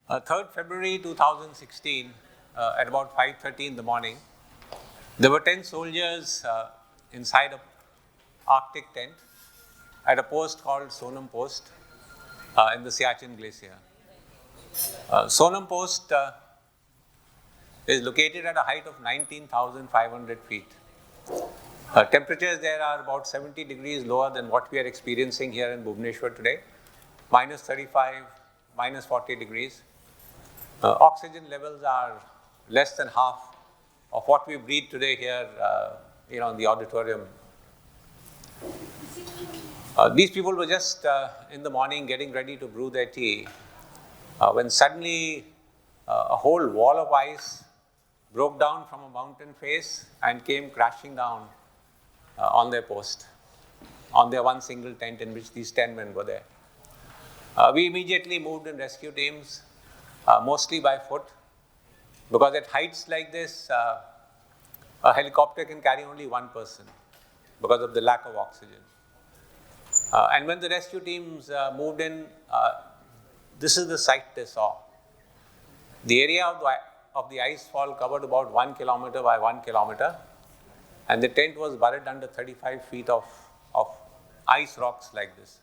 3rd February 2016, at about 5:30 in the morning, there were 10 soldiers inside an Arctic tent at a post called Sonam Post in the Siachen Glacier. Sonam Post is located at a height of 19,500 feet. Temperatures there are about 70 degrees lower than what we are experiencing here in Bhubaneswar today, minus 35, minus 40 degrees. Oxygen levels are less than half of what we breathe today here, in the auditorium. These people were just in the morning getting ready to brew their tea when suddenly a whole wall of ice broke down from a mountain face and came crashing down on their post, on their one single tent in which these 10 men were there. We immediately moved in rescue teams, mostly by foot, because at heights like this, a helicopter can carry only one person because of the lack of oxygen. And when the rescue teams moved in, this is the sight they saw. The area of the ice fall covered about 1 kilometer by 1 kilometer, and the tent was buried under 35 feet of ice rocks like this.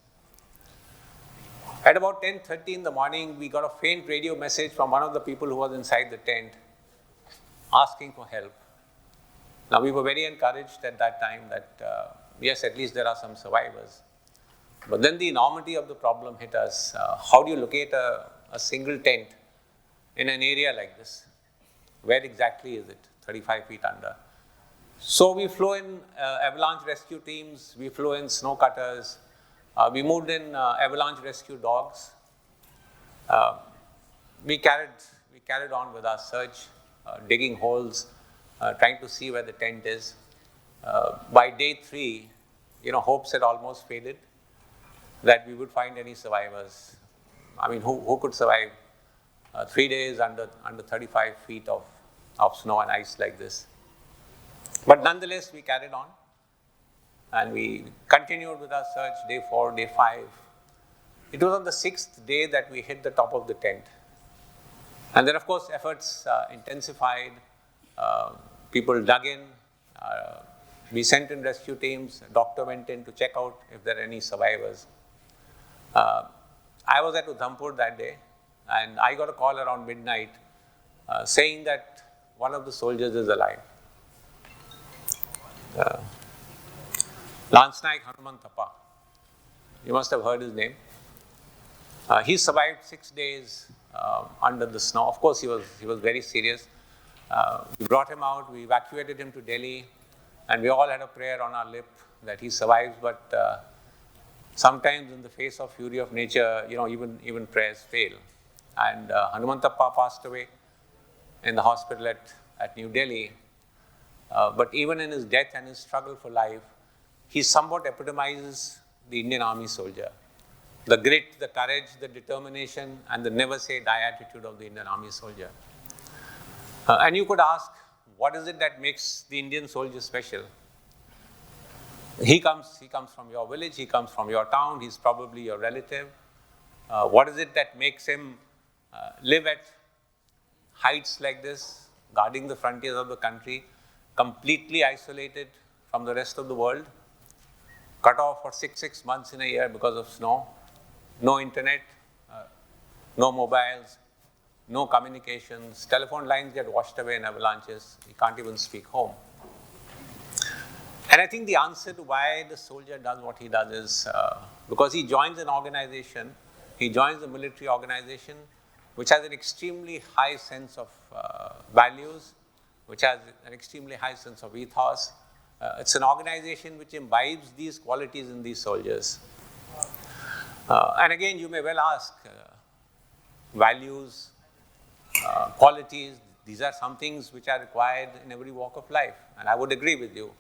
At about 10:30 in the morning, we got a faint radio message from one of the people who was inside the tent asking for help. Now, we were very encouraged at that time that, yes, at least there are some survivors. But then the enormity of the problem hit us. How do you locate a single tent in an area like this? Where exactly is it? 35 feet under. So we flew in avalanche rescue teams, we flew in snow cutters, we moved in avalanche rescue dogs. We carried on with our search, digging holes, trying to see where the tent is. By day 3, hopes had almost faded that we would find any survivors. I mean, who could survive 3 days under 35 feet of snow and ice like this? But nonetheless, we carried on and we continued with our search, day 4, day 5. It was on the 6th day that we hit the top of the tent. And then, of course, efforts intensified. People dug in. We sent in rescue teams. A doctor went in to check out if there are any survivors. I was at Udhampur that day, and I got a call around midnight saying that one of the soldiers is alive. Lance Naik Hanumanthappa. You must have heard his name. He survived 6 days under the snow. Of course, he was very serious. We brought him out, we evacuated him to Delhi, and we all had a prayer on our lip that he survives, but sometimes in the face of fury of nature, even prayers fail. And Hanumanthappa passed away in the hospital at New Delhi. But even in his death and his struggle for life, he somewhat epitomizes the Indian Army soldier. The grit, the courage, the determination, and the never say die attitude of the Indian Army soldier. And you could ask, what is it that makes the Indian soldier special? He comes from your village, he comes from your town, he's probably your relative. What is it that makes him live at heights like this, guarding the frontiers of the country, completely isolated from the rest of the world, cut off for six months in a year because of snow, no internet, no mobiles, no communications, telephone lines get washed away in avalanches, he can't even speak home. And I think the answer to why the soldier does what he does is because he joins an organization, he joins a military organization which has an extremely high sense of values, which has an extremely high sense of ethos. It's an organization which imbibes these qualities in these soldiers. And again, you may well ask, values, qualities, these are some things which are required in every walk of life. And I would agree with you.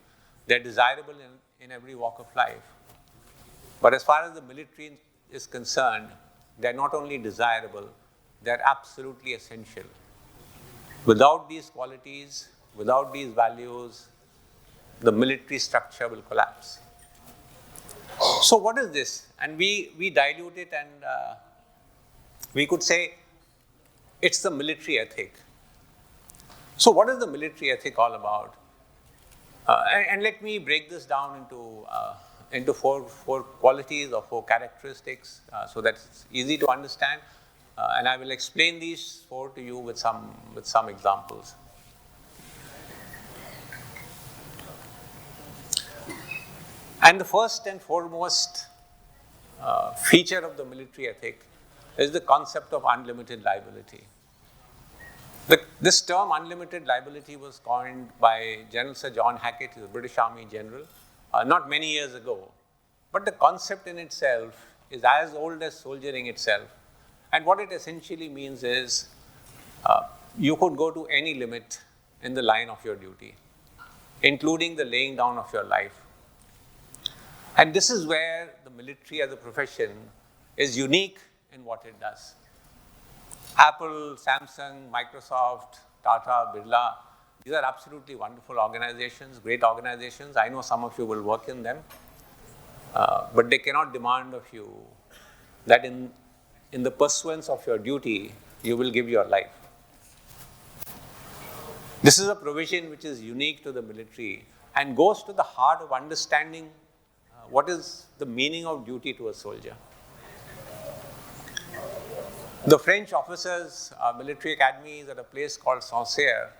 They're desirable in every walk of life. But as far as the military is concerned, they're not only desirable, they're absolutely essential. Without these qualities, without these values, the military structure will collapse. So what is this? And we dilute it and we could say it's the military ethic. So what is the military ethic all about? And let me break this down into four qualities or four characteristics so that it's easy to understand. And I will explain these four to you with some examples. And the first and foremost feature of the military ethic is the concept of unlimited liability. This term, unlimited liability, was coined by General Sir John Hackett, the British Army general, not many years ago. But the concept in itself is as old as soldiering itself. And what it essentially means is you could go to any limit in the line of your duty, including the laying down of your life. And this is where the military as a profession is unique in what it does. Apple, Samsung, Microsoft, Tata, Birla, these are absolutely wonderful organizations, great organizations. I know some of you will work in them, but they cannot demand of you that in the pursuance of your duty, you will give your life. This is a provision which is unique to the military and goes to the heart of understanding what is the meaning of duty to a soldier. The French officers' military academy is at a place called Sancerre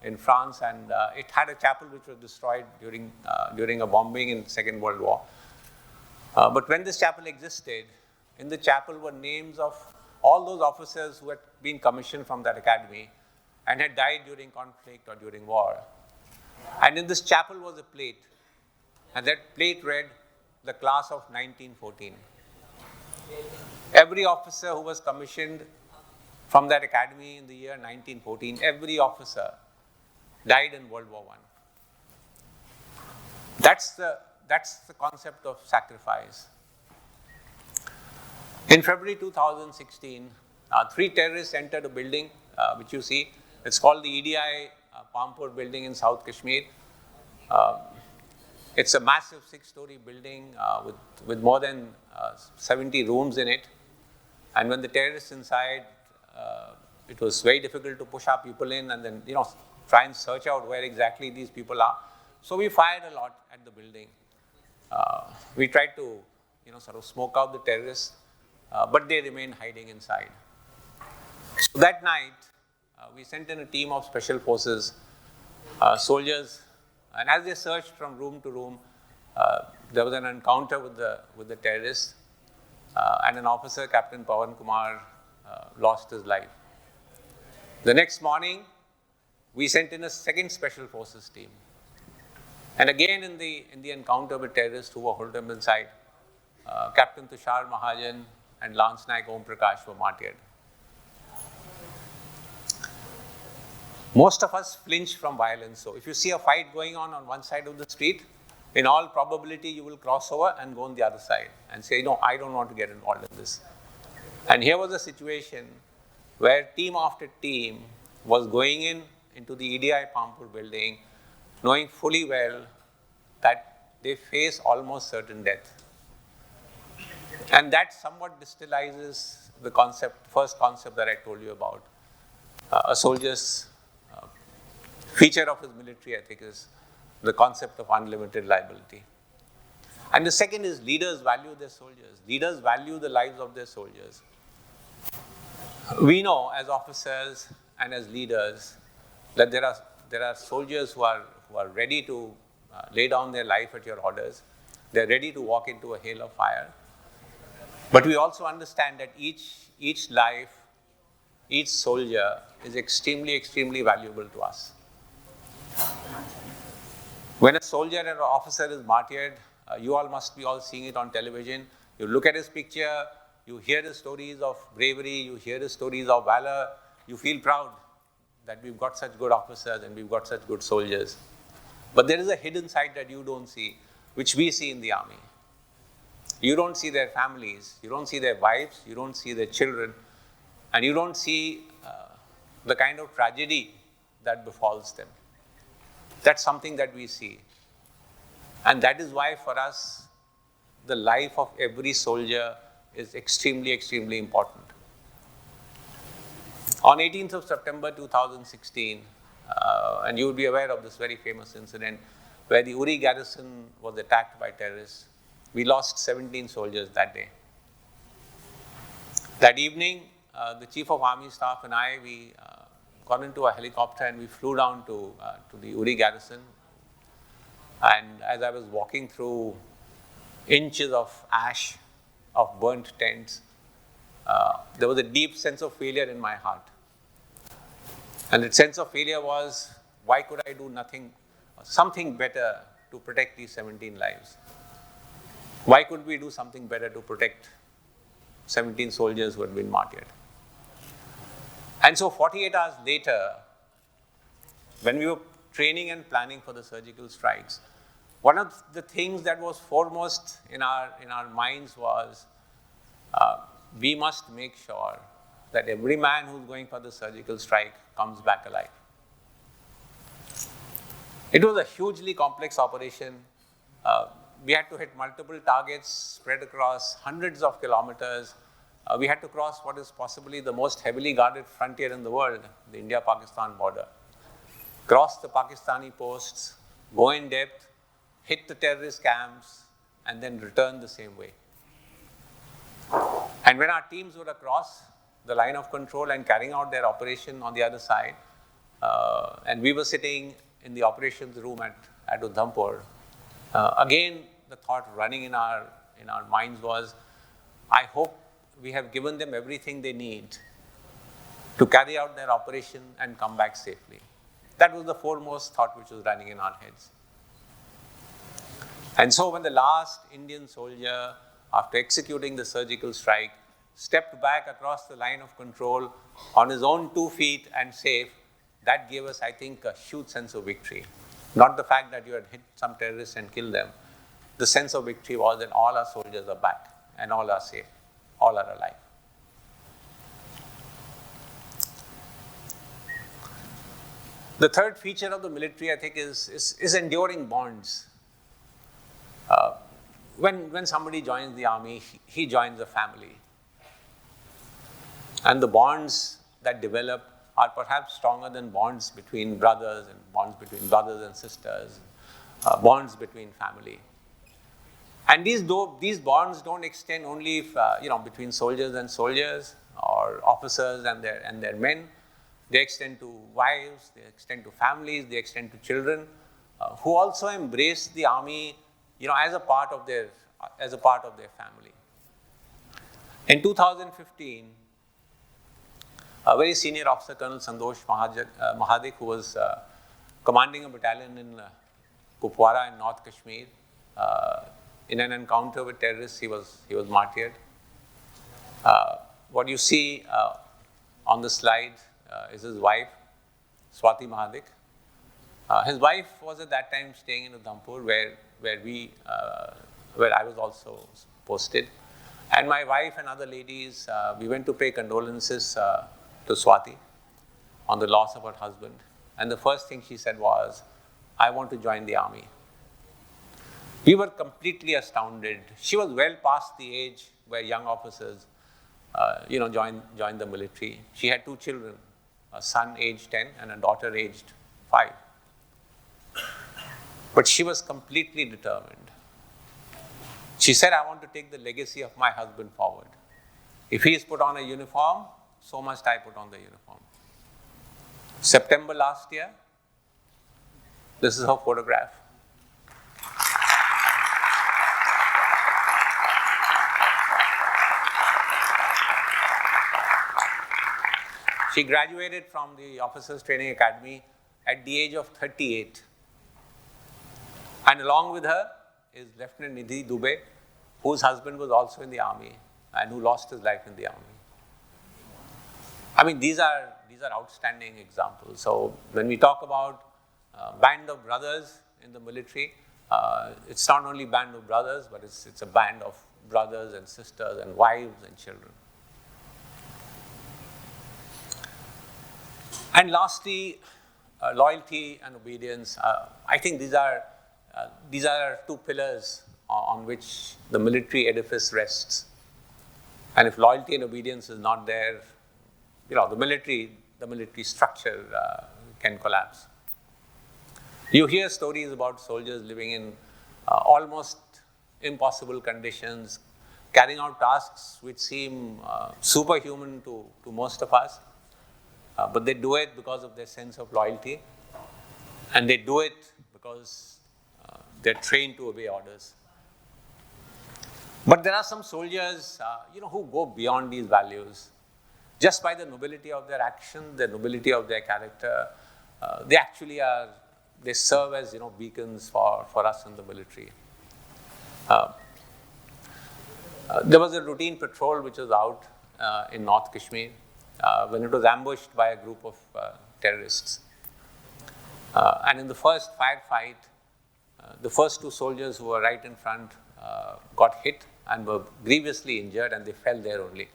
in France, and it had a chapel which was destroyed during a bombing in the Second World War. But when this chapel existed, in the chapel were names of all those officers who had been commissioned from that academy and had died during conflict or during war. And in this chapel was a plate, and that plate read, "The class of 1914." Every officer who was commissioned from that academy in the year 1914, every officer died in World War I. That's the concept of sacrifice. In February 2016, 3 terrorists entered a building, which you see. It's called the EDI Pampur building in South Kashmir. It's a massive 6-story building with more than 70 rooms in it. And when the terrorists inside, it was very difficult to push our people in and then, try and search out where exactly these people are. So we fired a lot at the building. We tried to, sort of smoke out the terrorists, but they remained hiding inside. So that night, we sent in a team of special forces, soldiers, and as they searched from room to room, there was an encounter with the terrorists, and an officer, Captain Pawan Kumar, lost his life. The next morning, we sent in a second special forces team. And again, in the encounter with terrorists who were holed up inside, Captain Tushar Mahajan and Lance Naik Om Prakash were martyred. Most of us flinch from violence. So if you see a fight going on one side of the street, in all probability, you will cross over and go on the other side and say, no, I don't want to get involved in this. And here was a situation where team after team was going into the EDI Pampur building, knowing fully well that they face almost certain death. And that somewhat distillizes the first concept that I told you about. A soldier's feature of his military ethic is the concept of unlimited liability. And the second is leaders value their soldiers. Leaders value the lives of their soldiers. We know as officers and as leaders that there are soldiers who are ready to lay down their life at your orders. They're ready to walk into a hail of fire. But we also understand that each life, each soldier is extremely, extremely valuable to us. When a soldier or an officer is martyred, you all must be all seeing it on television. You look at his picture, you hear the stories of bravery, you hear the stories of valor, you feel proud that we've got such good officers and we've got such good soldiers. But there is a hidden side that you don't see, which we see in the army. You don't see their families, you don't see their wives, you don't see their children, and you don't see the kind of tragedy that befalls them. That's something that we see. And that is why for us, the life of every soldier is extremely, extremely important. On 18th of September 2016, and you would be aware of this very famous incident where the Uri garrison was attacked by terrorists. We lost 17 soldiers that day. That evening, the Chief of Army Staff and I, we got into a helicopter and we flew down to the Uri garrison. And as I was walking through inches of ash, of burnt tents, there was a deep sense of failure in my heart. And that sense of failure was, why could I do nothing, something better to protect these 17 lives? Why could we do something better to protect 17 soldiers who had been martyred? And so 48 hours later, when we were training and planning for the surgical strikes, one of the things that was foremost in our minds was, we must make sure that every man who's going for the surgical strike comes back alive. It was a hugely complex operation. We had to hit multiple targets spread across hundreds of kilometers. We had to cross what is possibly the most heavily guarded frontier in the world, the India-Pakistan border. Cross the Pakistani posts, go in depth, hit the terrorist camps, and then return the same way. And when our teams would across the line of control and carrying out their operation on the other side, and we were sitting in the operations room at Udhampur, again, the thought running in our minds was, I hope we have given them everything they need to carry out their operation and come back safely. That was the foremost thought which was running in our heads. And so when the last Indian soldier, after executing the surgical strike, stepped back across the line of control on his own 2 feet and safe, that gave us, I think, a huge sense of victory. Not the fact that you had hit some terrorists and killed them. The sense of victory was that all our soldiers are back and all are safe, all are alive. The third feature of the military, I think, is enduring bonds. When somebody joins the army, he joins a family. And the bonds that develop are perhaps stronger than bonds between brothers and bonds between brothers and sisters, bonds between family. And these bonds don't extend only between soldiers and soldiers or officers and their men. They extend to wives, they extend to families, they extend to children who also embrace the army as a part of their family. In 2015, a very senior officer, Colonel Santosh Mahadik, who was commanding a battalion in Kupwara in North Kashmir, in an encounter with terrorists, he was martyred. What you see on the slide is his wife, Swati Mahadik. His wife was at that time staying in Udhampur, where I was also posted. And my wife and other ladies, we went to pay condolences to Swati on the loss of her husband. And the first thing she said was, I want to join the army. We were completely astounded. She was well past the age where young officers, join the military. She had 2 children, a son aged 10 and a daughter aged 5. But she was completely determined. She said, I want to take the legacy of my husband forward. If he is put on a uniform, so must I put on the uniform. September last year, this is her photograph. She graduated from the Officers Training Academy at the age of 38. And along with her is Lieutenant Nidhi Dubey, whose husband was also in the army and who lost his life in the army. I mean, these are outstanding examples. So when we talk about band of brothers in the military, it's not only band of brothers, but it's a band of brothers and sisters and wives and children. And lastly, loyalty and obedience. I think these are 2 pillars on which the military edifice rests. And if loyalty and obedience is not there, the military structure can collapse. You hear stories about soldiers living in almost impossible conditions, carrying out tasks which seem superhuman to most of us, but they do it because of their sense of loyalty, and they do it because they're trained to obey orders. But there are some soldiers, who go beyond these values. Just by the nobility of their action, the nobility of their character, they serve as, beacons for us in the military. There was a routine patrol which was out in North Kashmir when it was ambushed by a group of terrorists. And in the first firefight, the first two soldiers who were right in front got hit and were grievously injured, and they fell there only.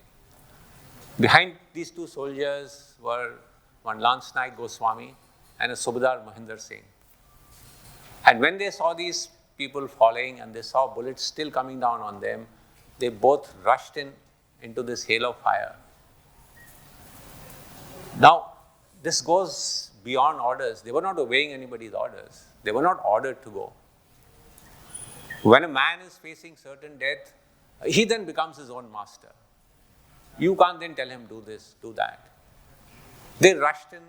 Behind these two soldiers were one Lance Naik Goswami and a Subedar Mahinder Singh. And when they saw these people falling and they saw bullets still coming down on them, they both rushed into this hail of fire. Now, this goes beyond orders. They were not obeying anybody's orders. They were not ordered to go. When a man is facing certain death, he then becomes his own master. You can't then tell him, do this, do that. They rushed in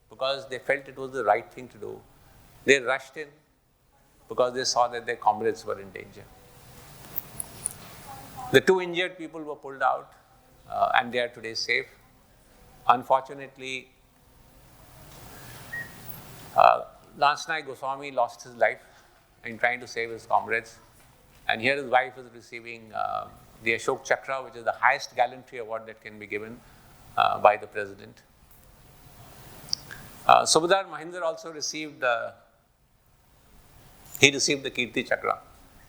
because they felt it was the right thing to do. They rushed in because they saw that their comrades were in danger. The two injured people were pulled out, and they are today safe. Unfortunately, Lance Naik Goswami lost his life in trying to save his comrades. And here his wife is receiving the Ashok Chakra, which is the highest gallantry award that can be given by the president. Subedar Mahinder also received the Kirti Chakra.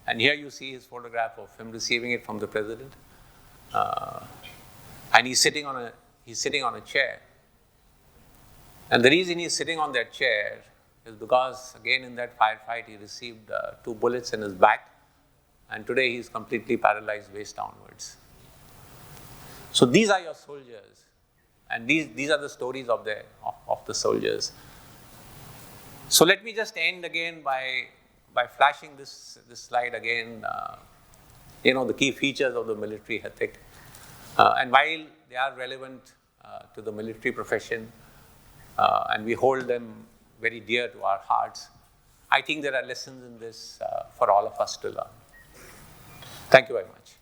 And here you see his photograph of him receiving it from the president. And he's sitting on a chair. And the reason he's sitting on that chair is because, again, in that firefight, he received 2 bullets in his back. And today he's completely paralyzed waist downwards. So these are your soldiers. And these are the stories of the soldiers. So let me just end again by flashing this slide again, the key features of the military ethic. And while they are relevant to the military profession, and we hold them very dear to our hearts, I think there are lessons in this for all of us to learn. Thank you very much.